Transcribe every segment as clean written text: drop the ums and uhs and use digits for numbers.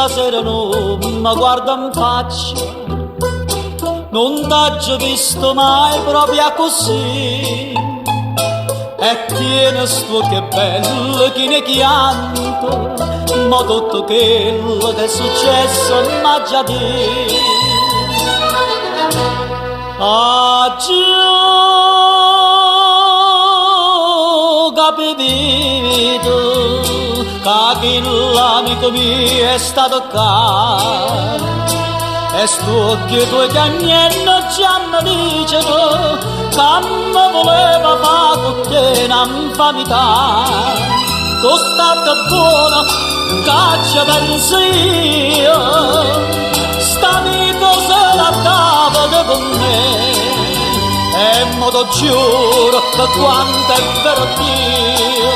stasera non mi guarda in faccia, non t'ho visto mai proprio così. E tieni sto che bello che ne chianto, ma tutto quello che è successo m'ha già detto. Oggi ho capito che l'amico mio è stato caro, e sto che due cagnelli già mi dicono che mi voleva fare con te un'infamità. Tu state buono, che ci penso io, st'amico se la dava con me, e mo ti giuro che quanto è vero Dio,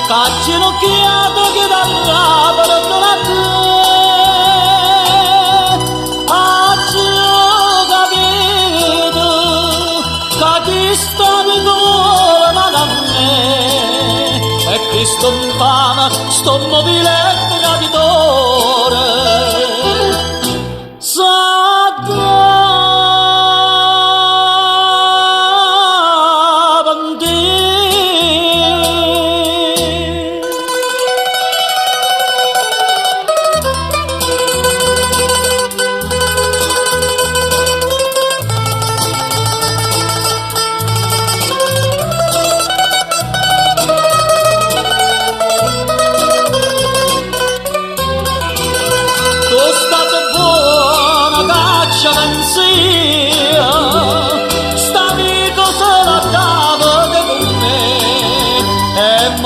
che ha ginocchiato che dalla perdona a te. Oggi ho capito che chi sta mi vuole male a me, e chi sto infame, sto mobile traditore.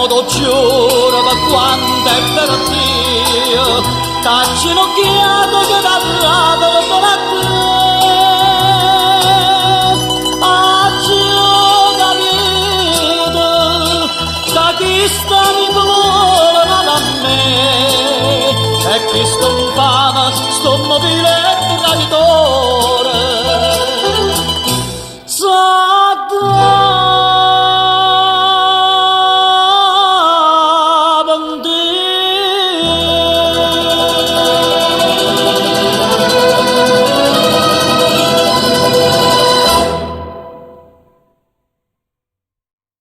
Ti giuro per quanto è vero Dio, che ha ginocchiato che dalla perdona a te. Oggi ho capito che chi sta mi vuole male a me, e chi sto infame, sto mobile traditore.